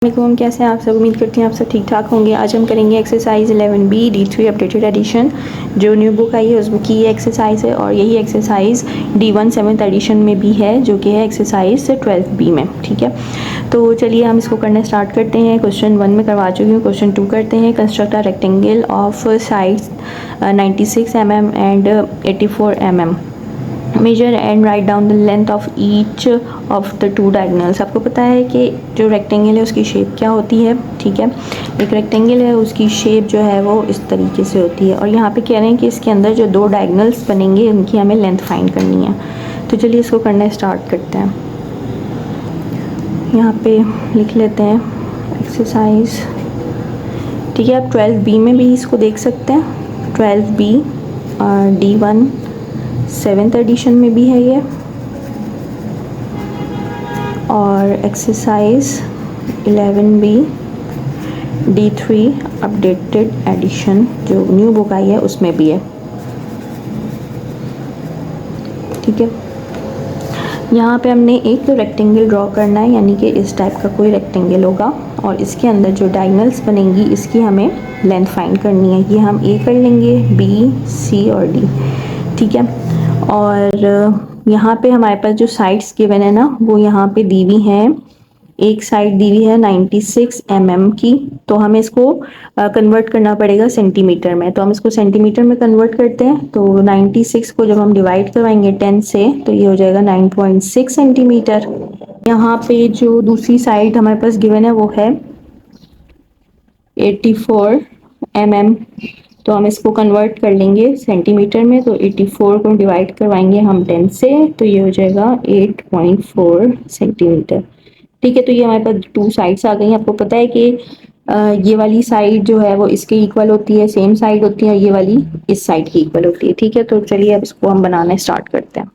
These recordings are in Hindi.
वालेकुम, कैसे हैं आप सब। उम्मीद करती हैं आप सब ठीक ठाक होंगे। आज हम करेंगे exercise 11B D3 updated addition. जो न्यू बुक आई है उस बुक की ये एक्सरसाइज है और यही एक्सरसाइज D1 7th एडिशन में भी है जो कि है एक्सरसाइज 12B में। ठीक है, तो चलिए हम इसको करना स्टार्ट करते हैं। क्वेश्चन 1 में करवा चुकी हूँ, क्वेश्चन 2 करते हैं। Construct a rectangle of sides 96 mm and 84 mm। Measure and write down the length of each of the two diagonals. आपको पता है कि जो रेक्टेंगल है उसकी शेप क्या होती है। ठीक है, एक रेक्टेंगल है उसकी शेप जो है वो इस तरीके से होती है और यहाँ पे कह रहे हैं कि इसके अंदर जो दो डायगनल्स बनेंगे उनकी हमें लेंथ फाइंड करनी है। तो चलिए इसको करना स्टार्ट करते हैं। यहाँ पे लिख लेते हैं एक्सरसाइज। ठीक है, आप 12B में भी इसको देख सकते हैं। 12B D1 7th एडिशन में भी है ये, और exercise 11B D3 updated addition जो न्यू बुक आई है उसमें भी है। ठीक है, यहाँ पे हमने एक रेक्टेंगल ड्रॉ करना है, यानी कि इस टाइप का कोई रेक्टेंगल होगा और इसके अंदर जो डायगनल्स बनेंगी इसकी हमें लेंथ फाइंड करनी है। ये हम ए कर लेंगे, बी, सी और डी। ठीक है, और यहाँ पे हमारे पास जो साइड्स गिवन है ना वो यहाँ पे दी हुई हैं। एक साइड दी हुई है 96 mm की, तो हमें इसको कन्वर्ट करना पड़ेगा सेंटीमीटर में। तो हम इसको सेंटीमीटर में कन्वर्ट करते हैं। तो 96 को जब हम डिवाइड करवाएंगे 10 से तो ये हो जाएगा 9.6 सेंटीमीटर। यहाँ पे जो दूसरी साइड हमारे पास गिवन है वो है 84 mm, तो हम इसको कन्वर्ट कर लेंगे सेंटीमीटर में। तो 84 को डिवाइड करवाएंगे हम 10 से तो ये हो जाएगा 8.4 सेंटीमीटर। ठीक है, तो ये हमारे पास टू साइड्स आ गई। आपको पता है कि ये वाली साइड जो है वो इसके इक्वल होती है, सेम साइड होती है, और ये वाली इस साइड की इक्वल होती है। ठीक है, तो चलिए अब इसको हम बनाना स्टार्ट करते हैं।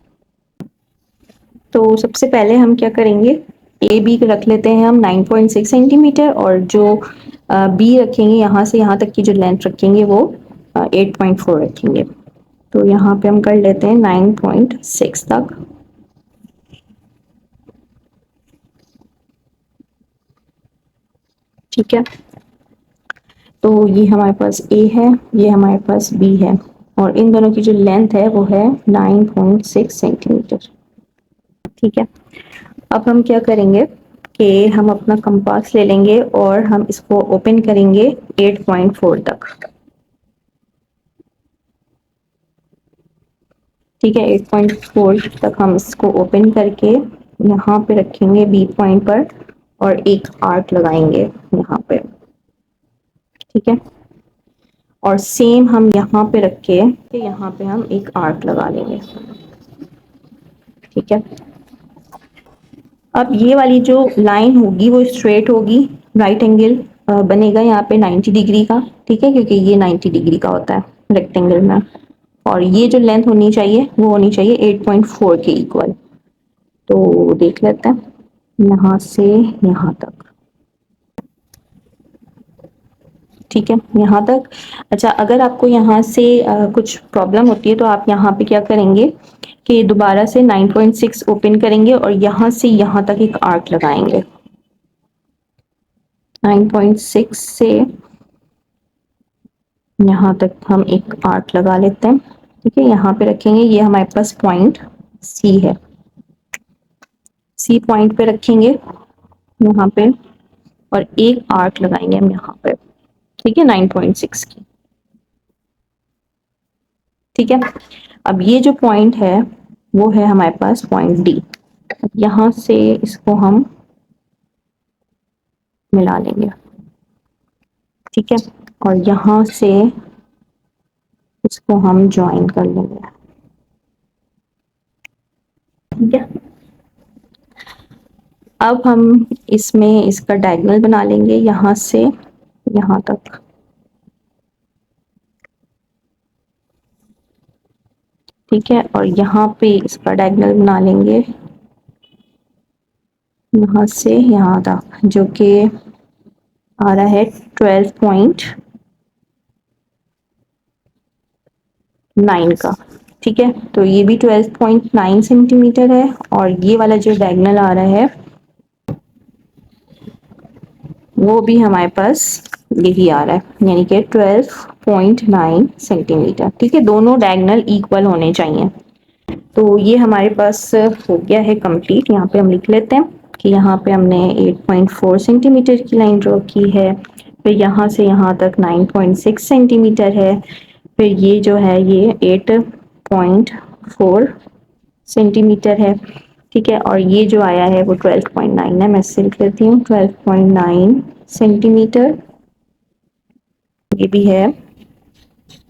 तो सबसे पहले हम क्या करेंगे, ए बी रख लेते हैं हम 9.6 सेंटीमीटर और जो बी रखेंगे यहाँ से यहाँ तक की जो लेंथ रखेंगे वो 8.4 रखेंगे। तो यहाँ पे हम कर लेते हैं 9.6 तक। ठीक है, तो ये हमारे पास ए है, ये हमारे पास बी है और इन दोनों की जो लेंथ है वो है 9.6 सेंटीमीटर। ठीक है, अब हम क्या करेंगे कि हम अपना कंपास ले लेंगे और हम इसको ओपन करेंगे 8.4 तक। ठीक है, 8.4 तक हम इसको ओपन करके यहाँ पे रखेंगे बी पॉइंट पर और एक आर्क लगाएंगे यहाँ पे। ठीक है, और सेम हम यहाँ पे रख के यहाँ पे हम एक आर्क लगा लेंगे। ठीक है, अब ये वाली जो लाइन होगी वो स्ट्रेट होगी, राइट एंगल बनेगा यहाँ पे 90 डिग्री का। ठीक है, क्योंकि ये 90 डिग्री का होता है रेक्टेंगल में, और ये जो लेंथ होनी चाहिए वो होनी चाहिए 8.4 के इक्वल। तो देख लेते हैं यहाँ से यहाँ तक। ठीक है, यहाँ तक। अच्छा, अगर आपको यहाँ से कुछ प्रॉब्लम होती है तो आप यहाँ पे क्या करेंगे कि दोबारा से 9.6 ओपन करेंगे और यहाँ से यहाँ तक एक आर्क लगाएंगे। 9.6 से यहाँ तक हम एक आर्क लगा लेते हैं। ठीक है, यहाँ पे रखेंगे, ये हमारे पास पॉइंट सी है, सी पॉइंट पे रखेंगे यहाँ पे और एक आर्क लगाएंगे हम यहाँ पे। ठीक है, 9.6 की। ठीक है, अब ये जो पॉइंट है वो है हमारे पास पॉइंट डी। यहाँ से इसको हम मिला लेंगे। ठीक है, और यहाँ से इसको हम ज्वाइन कर लेंगे। ठीक है, अब हम इसमें इसका डायगोनल बना लेंगे यहाँ से यहाँ तक। ठीक है, और यहाँ पे इसका डायगोनल बना लेंगे यहाँ से यहाँ तक, जो कि आ रहा है 12.9 का। ठीक है, तो ये भी 12.9 सेंटीमीटर है और ये वाला जो डायगोनल आ रहा है वो भी हमारे पास यही आ रहा है, यानी कि 12.9 सेंटीमीटर। ठीक है, दोनों डायगोनल इक्वल होने चाहिए। तो ये हमारे पास हो गया है कंप्लीट। यहाँ पे हम लिख लेते हैं कि यहाँ पे हमने 8.4 सेंटीमीटर की लाइन ड्रॉ की है, फिर यहाँ से यहाँ तक 9.6 सेंटीमीटर है, फिर ये जो है ये 8.4 सेंटीमीटर है। ठीक है, और ये जो आया है वो 12.9 है, मैं इससे लिख लेती हूँ 12.9 सेंटीमीटर। ये भी है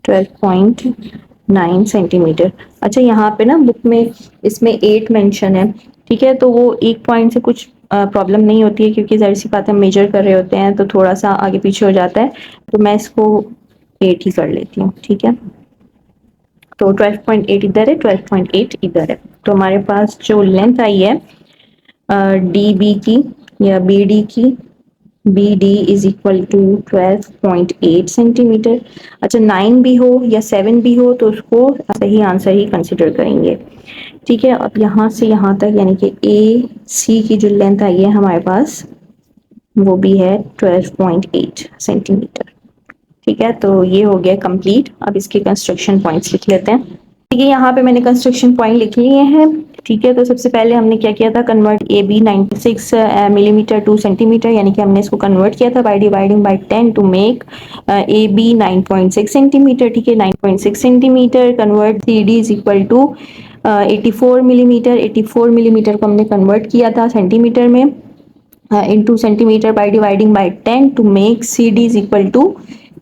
12.9 सेंटीमीटर। अच्छा, यहाँ पे ना बुक में इसमें 8 मेंशन है। ठीक है, तो वो एक पॉइंट से कुछ प्रॉब्लम नहीं होती है, क्योंकि ज़ाहिर सी बात है मेजर कर रहे होते हैं तो थोड़ा सा आगे पीछे हो जाता है, तो मैं इसको 8 ही कर लेती हूँ। ठीक है, तो 12.8 इधर है, 12.8 इधर है। तो हमारे पास जो लेंथ आई है डी बी की या बी डी की, B D is equal to 12.8 centimetre. अच्छा, 9 भी हो या 7 भी हो तो उसको सही आंसर ही कंसिडर करेंगे। ठीक है, अब यहाँ से यहाँ तक यानी कि ए सी की जो लेंथ आई है हमारे पास वो भी है 12.8 सेंटीमीटर। ठीक है, तो ये हो गया कंप्लीट। अब इसके कंस्ट्रक्शन पॉइंट्स लिख लेते हैं। ठीक है, यहाँ पे मैंने कंस्ट्रक्शन पॉइंट लिख लिए हैं। ठीक है, तो सबसे पहले हमने क्या किया था, convert A B 96 millimetre to centimetre, यानी कि हमने इसको कन्वर्ट किया था by dividing by 10 to make A B 9.6 centimetre. ठीक है, 9.6 centimetre convert C D is equal to 84 millimetre. 84 millimetre को हमने कन्वर्ट किया था सेंटीमीटर में into centimetre by dividing by 10 to make CD is equal to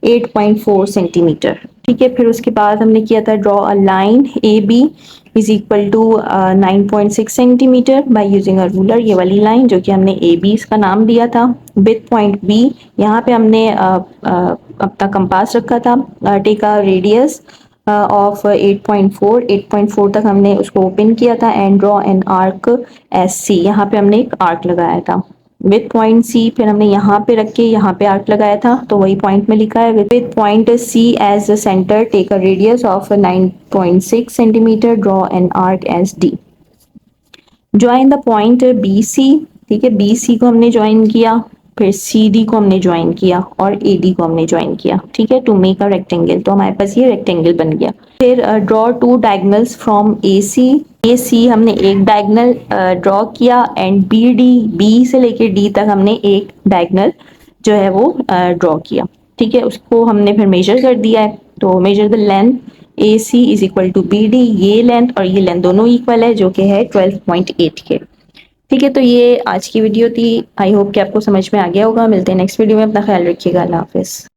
8.4 centimetre. ठीक है, फिर उसके बाद हमने किया था draw a line A B is equal to 9.6 centimetre by using a ruler. ये वाली लाइन जो कि हमने ए बी इसका नाम दिया था। विथ पॉइंट बी यहाँ पे हमने अपना कंपास रखा था, टेक अ रेडियस ऑफ 8.4। 8.4 तक हमने उसको ओपन किया था and draw an arc S C. यहाँ पे हमने एक आर्क लगाया था विथ पॉइंट सी, फिर हमने यहाँ पे रख के यहाँ पे आर्क लगाया था, तो वही पॉइंट में लिखा है with point C as the centre take a radius of 9.6 centimetre draw an arc S D. Join the point B C. ठीक है, बी सी को हमने ज्वाइन किया, फिर सी डी को हमने ज्वाइन किया और ए डी को हमने ज्वाइन किया। ठीक है, टू मेक अ रेक्टेंगल, तो हमारे पास ये रेक्टेंगल बन गया। फिर ड्रॉ टू डायगोनल्स फ्रॉम ए सी हमने एक डायगोनल ड्रॉ किया एंड बी डी, बी से लेके डी तक हमने एक डायगोनल जो है वो ड्रॉ किया। ठीक है, उसको हमने फिर मेजर कर दिया है, तो measure the length A C is equal to B D. ये लेंथ और ये लेंथ दोनों इक्वल है, जो कि है 12.8 के। ठीक है, तो ये आज की वीडियो थी। आई होप कि आपको समझ में आ गया होगा। मिलते हैं नेक्स्ट वीडियो में, अपना ख्याल रखिएगा। अल्लाह हाफिज़।